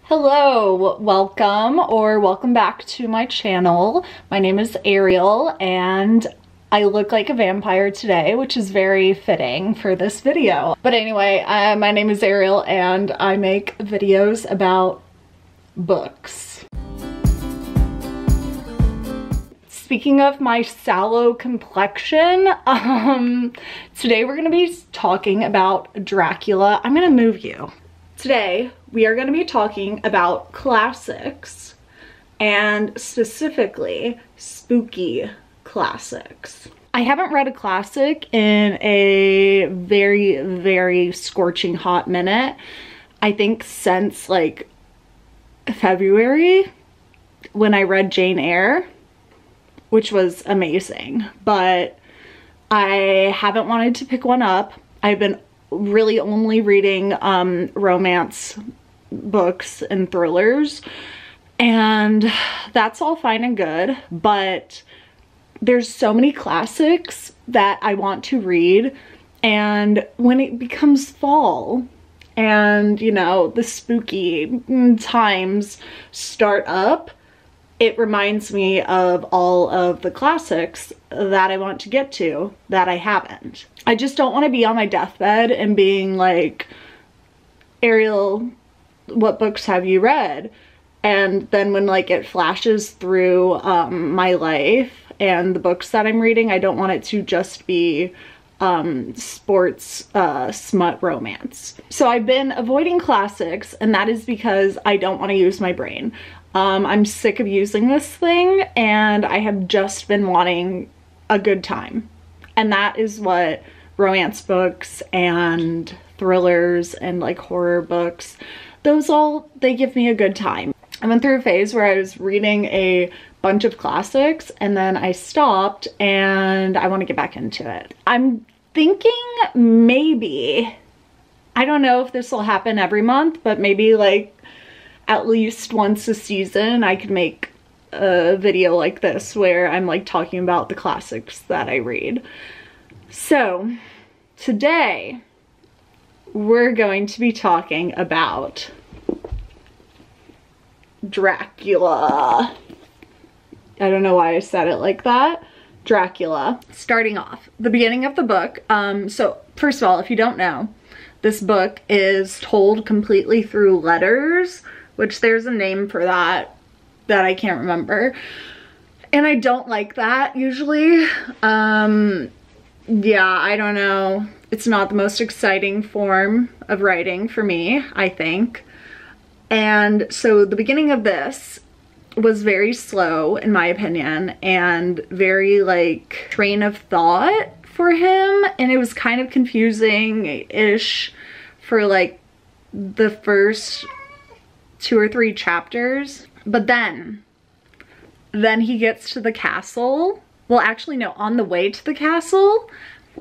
Hello, welcome back to my channel. My name is Ariel and I look like a vampire today, which is very fitting for this video. But anyway, my name is Ariel and I make videos about books. Speaking of my sallow complexion, today we're gonna be talking about Dracula. I'm gonna move you. Today, we are going to be talking about classics, and specifically, spooky classics. I haven't read a classic in a very scorching hot minute. I think since like February, when I read Jane Eyre, which was amazing, but I haven't wanted to pick one up. I've been really only reading romance books and thrillers, and that's all fine and good, but there's so many classics that I want to read, and when it becomes fall and you know the spooky times start up, it reminds me of all of the classics that I want to get to that I haven't. I just don't want to be on my deathbed and being like, Ariel, what books have you read? And then when like it flashes through my life and the books that I'm reading, I don't want it to just be sports smut romance. So I've been avoiding classics, and that is because I don't want to use my brain. I'm sick of using this thing, and I have just been wanting a good time. And that is what romance books and thrillers and like horror books, they give me a good time. I went through a phase where I was reading a bunch of classics and then I stopped, and I want to get back into it. I'm thinking maybe, I don't know if this will happen every month, but maybe like at least once a season I could make a video like this where I'm like talking about the classics that I read. So today we're going to be talking about Dracula. I don't know why I said it like that. Dracula. Starting off, the beginning of the book. So first of all, if you don't know, this book is told completely through letters, which there's a name for that I can't remember. And I don't like that usually. Yeah, I don't know. It's not the most exciting form of writing for me, I think. And so the beginning of this was very slow, in my opinion, and very like train of thought for him. And it was kind of confusing-ish for like the first 2 or 3 chapters. But then he gets to the castle. Well, actually no, on the way to the castle,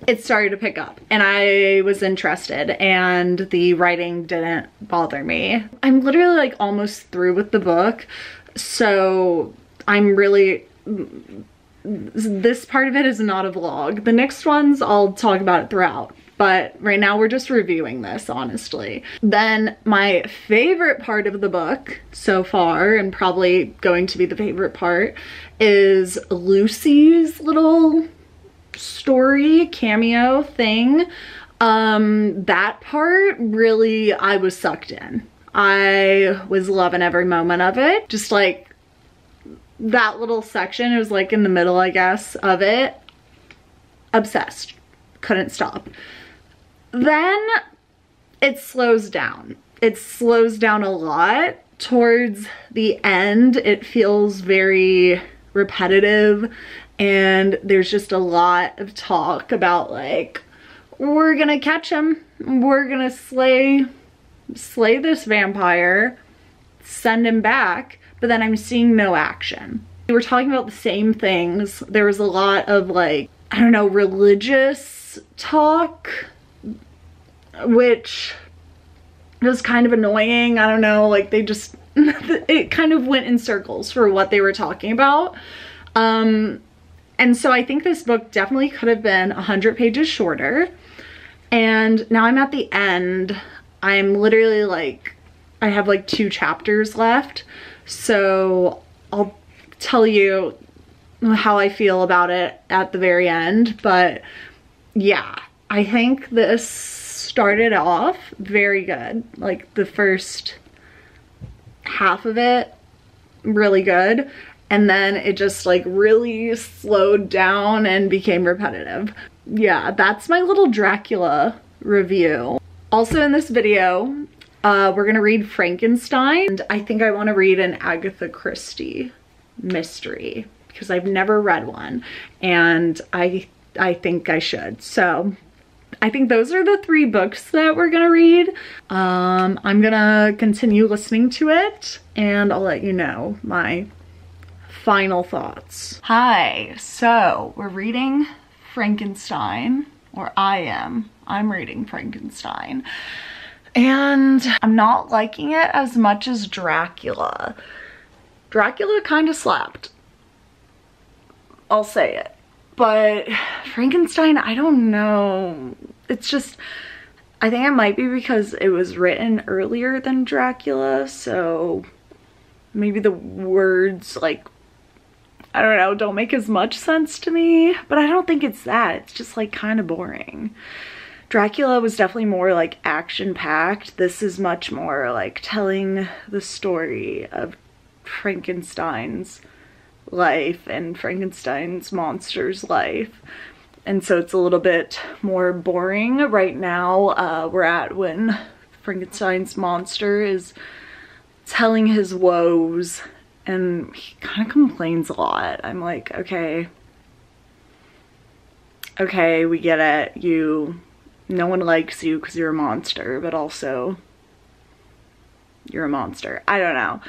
it started to pick up and I was interested, and the writing didn't bother me. I'm literally like almost through with the book, so I'm really, this part of it is not a vlog. The next ones I'll talk about it throughout, but right now we're just reviewing this, honestly. Then my favorite part of the book so far, and probably going to be the favorite part, is Lucy's little story cameo thing. That part really, I was sucked in. I was loving every moment of it. Just like that little section, it was like in the middle, I guess, of it. Obsessed. Couldn't stop. Then it slows down. It slows down a lot. Towards the end, it feels very repetitive, and there's just a lot of talk about like, we're gonna catch him, we're gonna slay this vampire, send him back, but then I'm seeing no action. We were talking about the same things. There was a lot of like, I don't know, religious talk, which was kind of annoying. I don't know, like they just, it kind of went in circles for what they were talking about. And so I think this book definitely could have been 100 pages shorter. And now I'm at the end. I'm literally like I have like 2 chapters left, so I'll tell you how I feel about it at the very end. But yeah, I think this started off very good. Like the first half of it, really good. And then it just like really slowed down and became repetitive. Yeah, that's my little Dracula review. Also in this video, we're gonna read Frankenstein. And I think I wanna read an Agatha Christie mystery because I've never read one, and I think I should. So I think those are the 3 books that we're gonna read. I'm gonna continue listening to it and I'll let you know my final thoughts. Hi, so we're reading Frankenstein, or I'm reading Frankenstein, and I'm not liking it as much as Dracula. Dracula kind of slapped, I'll say it, but Frankenstein, I don't know. It's just, I think it might be because it was written earlier than Dracula, so maybe the words, like, I don't know, don't make as much sense to me, but I don't think it's that. It's just like kind of boring. Dracula was definitely more like action-packed. This is much more like telling the story of Frankenstein's life and Frankenstein's monster's life. And so it's a little bit more boring. Right now, we're at when Frankenstein's monster is telling his woes, and he kind of complains a lot. I'm like, okay, we get it. No one likes you because you're a monster, but also you're a monster. I don't know.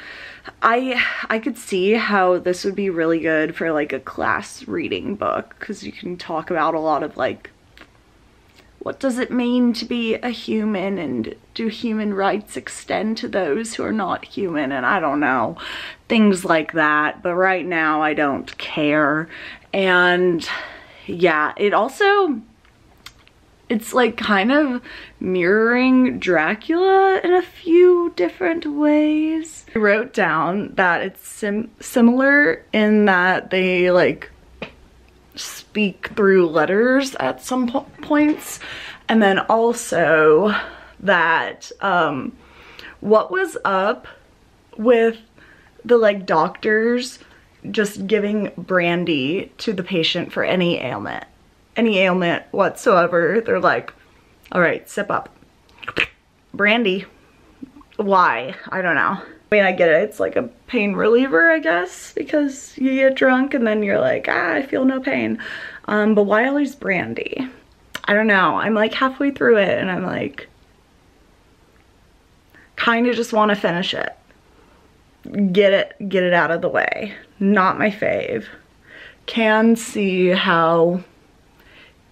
I could see how this would be really good for like a class reading book, because you can talk about a lot of like, what does it mean to be a human, and do human rights extend to those who are not human, and I don't know, things like that. But right now I don't care. And yeah, it's like kind of mirroring Dracula in a few different ways. I wrote down that it's similar in that they like speak through letters at some points, and then also that what was up with the like doctors just giving brandy to the patient for any ailment whatsoever. They're like, all right, sip up. Brandy. Why? I don't know. I mean, I get it. It's like a pain reliever, I guess, because you get drunk and then you're like, I feel no pain. But why always brandy? I don't know. I'm like halfway through it and I'm like, kind of just want to finish it. Get it out of the way. Not my fave. Can see how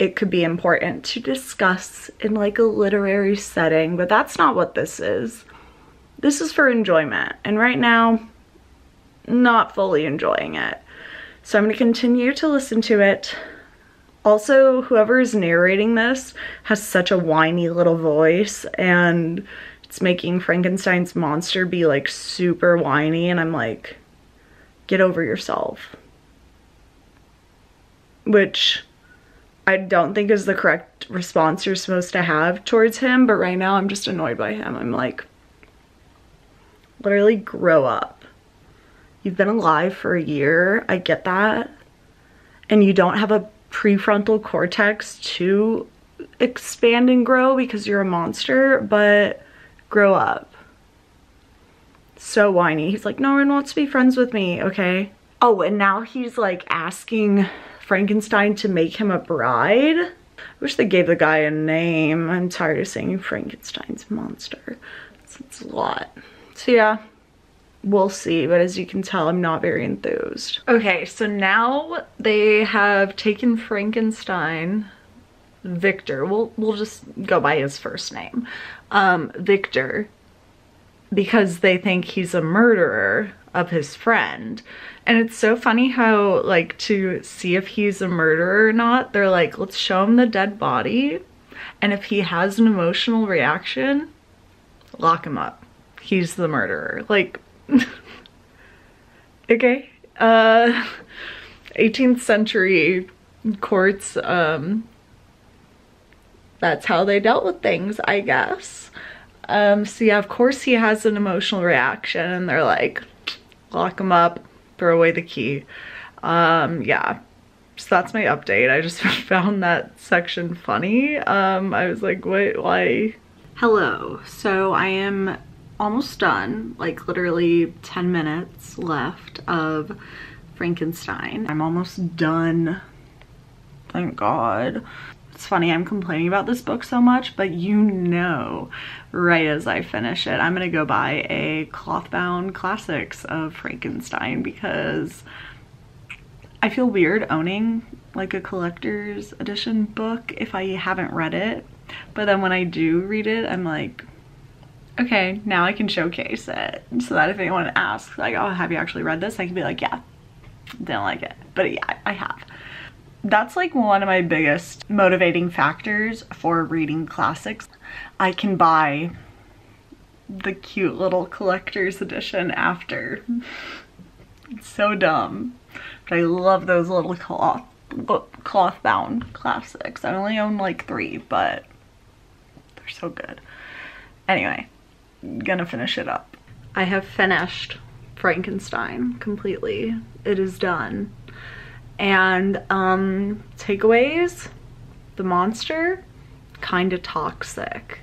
it could be important to discuss in like a literary setting, but that's not what this is. This is for enjoyment, and right now, not fully enjoying it. So I'm going to continue to listen to it. Also, whoever is narrating this has such a whiny little voice, and it's making Frankenstein's monster be like super whiny, and I'm like, get over yourself. Which I don't think is the correct response you're supposed to have towards him, but right now I'm just annoyed by him. I'm like, literally grow up. You've been alive for a year, I get that. And you don't have a prefrontal cortex to expand and grow because you're a monster, but grow up. So whiny. He's like, no one wants to be friends with me, okay? Oh, and now he's like asking Frankenstein to make him a bride. I wish they gave the guy a name. I'm tired of saying Frankenstein's monster. It's a lot. So yeah, we'll see. But as you can tell, I'm not very enthused. Okay, so now they have taken Frankenstein, Victor. We'll just go by his first name, Victor, because they think he's a murderer of his friend. And it's so funny how, like, to see if he's a murderer or not, they're like, let's show him the dead body, and if he has an emotional reaction, lock him up. he's the murderer. Like, okay. 18th century courts, that's how they dealt with things, I guess. So yeah, of course he has an emotional reaction and they're like, lock him up, throw away the key. Yeah, so that's my update. I just found that section funny. I was like, wait, why? Hello, so I am almost done, like literally 10 minutes left of Frankenstein. I'm almost done, thank God. It's funny, I'm complaining about this book so much, but you know, right as I finish it, I'm gonna go buy a cloth-bound classics of Frankenstein because I feel weird owning like a collector's edition book if I haven't read it. But then when I do read it, I'm like, okay, now I can showcase it so that if anyone asks like, oh, have you actually read this? I can be like, yeah, didn't like it, but yeah, I have. That's like one of my biggest motivating factors for reading classics. I can buy the cute little collector's edition after. It's so dumb, but I love those little cloth-bound classics. I only own like 3, but they're so good. Anyway, gonna finish it up. I have finished Frankenstein completely. It is done. And takeaways, the monster, kind of toxic.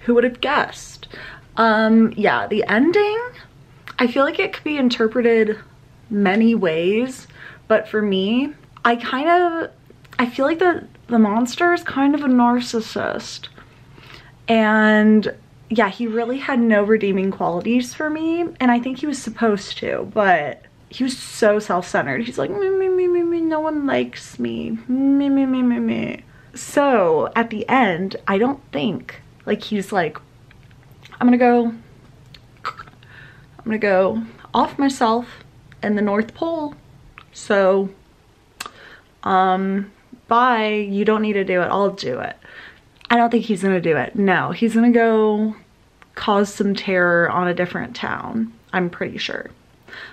Who would have guessed? Yeah, the ending, I feel like it could be interpreted many ways, but for me, I feel like the monster is kind of a narcissist. And yeah, he really had no redeeming qualities for me, and I think he was supposed to, but he was so self-centered. He's like, me, me, me, me, me, no one likes me. Me, me, me, me, me. So at the end, I don't think, like, he's like, I'm gonna go off myself in the North Pole. So, bye, you don't need to do it, I'll do it. I don't think he's gonna do it. No, he's gonna go cause some terror on a different town, I'm pretty sure.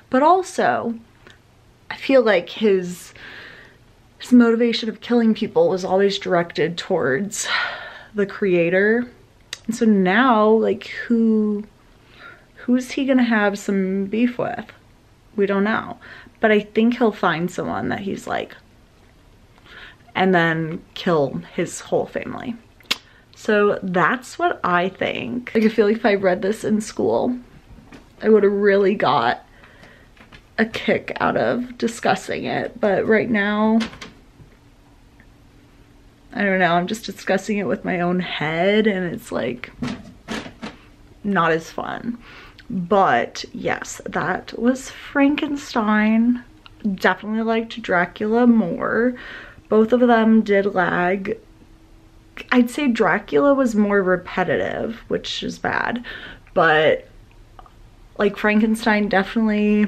But also, I feel like his motivation of killing people was always directed towards the creator. And so now, like, who's he gonna have some beef with? We don't know. But I think he'll find someone that he's like, and then kill his whole family. So that's what I think. Like, I feel like if I read this in school, I would have really got a kick out of discussing it. But right now, I don't know, I'm just discussing it with my own head and it's like not as fun. But yes, that was Frankenstein. Definitely liked Dracula more. Both of them did lag. I'd say Dracula was more repetitive, which is bad, but like Frankenstein, definitely,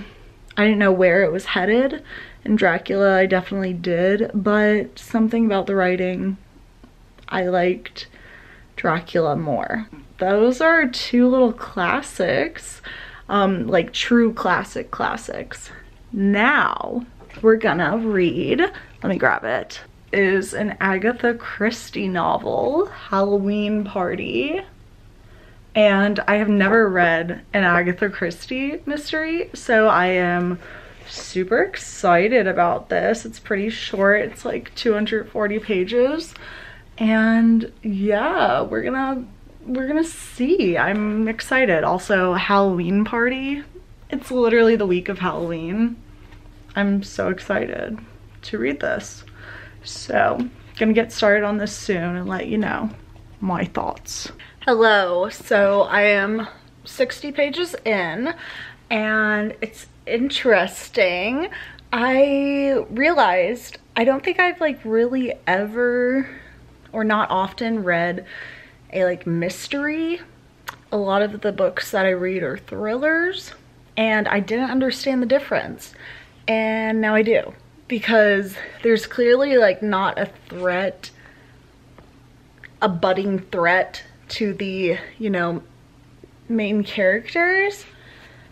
I didn't know where it was headed, and Dracula I definitely did, but something about the writing, I liked Dracula more. Those are 2 little classics, like true classics. Now we're gonna read, let me grab it, is an Agatha Christie novel, Halloween Party. And I have never read an Agatha Christie mystery, so I am super excited about this. It's pretty short, it's like 240 pages. And yeah, we're gonna see. I'm excited. Also, Halloween Party. It's literally the week of Halloween. I'm so excited to read this. So, gonna get started on this soon and let you know my thoughts. Hello, so I am 60 pages in and it's interesting. I realized I don't think I've like really ever or not often read a like mystery. A lot of the books that I read are thrillers and I didn't understand the difference, and now I do, because there's clearly like not a threat, a budding threat to the, you know, main characters.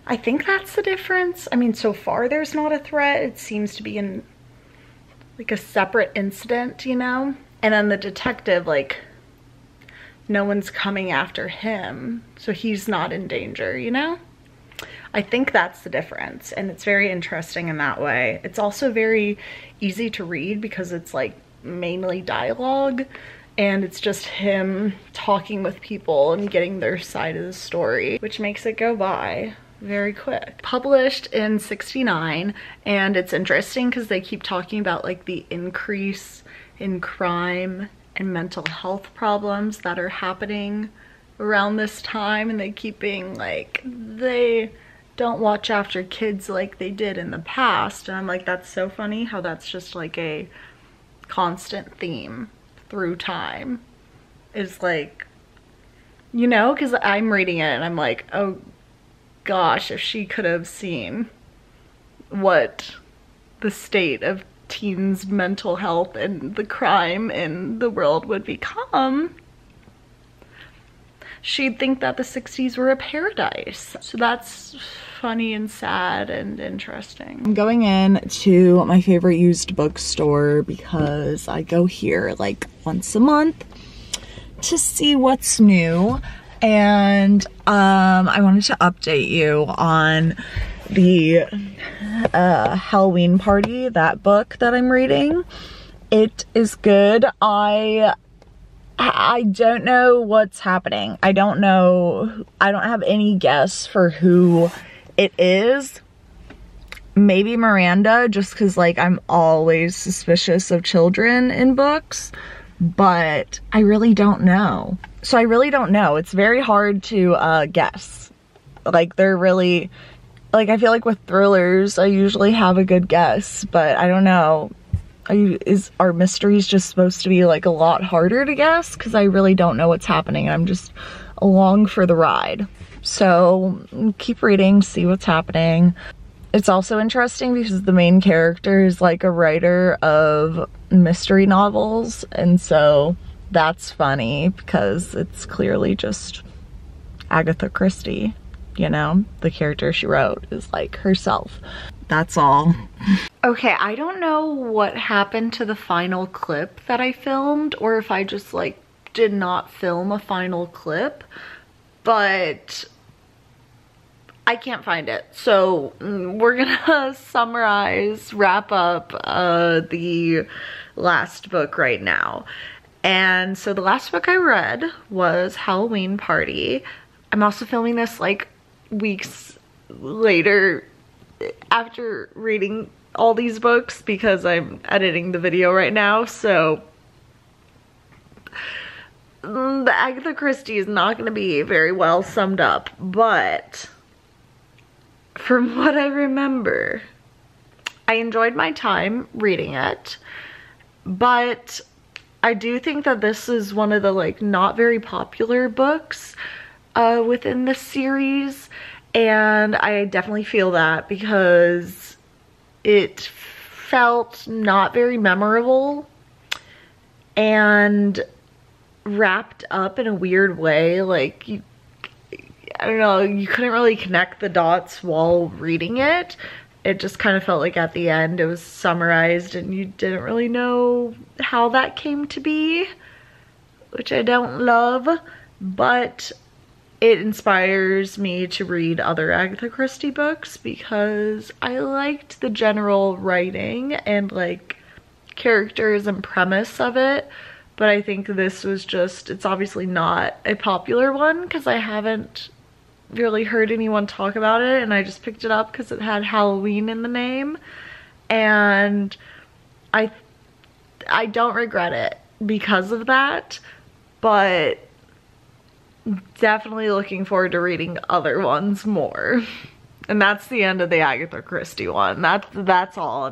I think that's the difference. I mean, so far there's not a threat. It seems to be in like a separate incident, you know? And then the detective, like, no one's coming after him, so he's not in danger, you know? I think that's the difference, and it's very interesting in that way. It's also very easy to read because it's like mainly dialogue, and it's just him talking with people and getting their side of the story, which makes it go by very quick. Published in '69, and it's interesting because they keep talking about like the increase in crime and mental health problems that are happening around this time, and they keep being like, they don't watch after kids like they did in the past. And I'm like, that's so funny how that's just like a constant theme through time, is like, you know, because I'm reading it and I'm like, oh gosh, if she could have seen what the state of teens' mental health and the crime in the world would become, she'd think that the 60s were a paradise. So that's funny and sad and interesting. I'm going in to my favorite used bookstore because I go here like once a month to see what's new. And I wanted to update you on the Halloween Party, that book that I'm reading. It is good. I don't know what's happening. I don't know. I don't have any guess for who it is. Maybe Miranda, just because like I'm always suspicious of children in books, but I really don't know. So I really don't know. It's very hard to guess. Like they're really, like I feel like with thrillers I usually have a good guess, but I don't know. Are mysteries just supposed to be like a lot harder to guess? Because I really don't know what's happening. I'm just along for the ride. So keep reading, see what's happening. It's also interesting because the main character is like a writer of mystery novels, and so that's funny because it's clearly just Agatha Christie, you know? The character she wrote is like herself. That's all. Okay, I don't know what happened to the final clip that I filmed, or if I just like did not film a final clip, but I can't find it. So we're gonna summarize, wrap up the last book right now. And so the last book I read was Halloween Party. I'm also filming this like weeks later after reading all these books because I'm editing the video right now. So the Agatha Christie is not going to be very well summed up, but from what I remember, I enjoyed my time reading it, but I do think that this is one of the like not very popular books within the series, and I definitely feel that because it felt not very memorable and wrapped up in a weird way. Like, I don't know, you couldn't really connect the dots while reading it. It just kind of felt like at the end it was summarized and you didn't really know how that came to be, which I don't love, but it inspires me to read other Agatha Christie books because I liked the general writing and like characters and premise of it. But I think this was just, it's obviously not a popular one because I haven't really heard anyone talk about it, and I just picked it up because it had Halloween in the name, and I don't regret it because of that, but definitely looking forward to reading other ones more. And that's the end of the Agatha Christie one. That's all.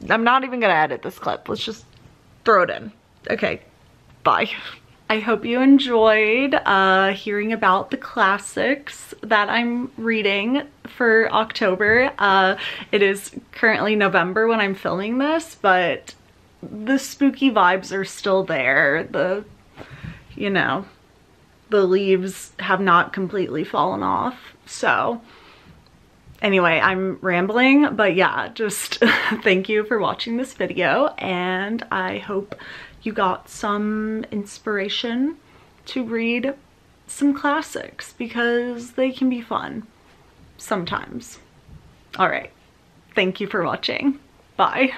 I'm not even gonna edit this clip. Let's just throw it in. Okay, bye. I hope you enjoyed hearing about the classics that I'm reading for October. It is currently November when I'm filming this, but the spooky vibes are still there. You know, the leaves have not completely fallen off. So anyway, I'm rambling, but yeah, just thank you for watching this video, and I hope you got some inspiration to read some classics because they can be fun sometimes. All right, thank you for watching. Bye.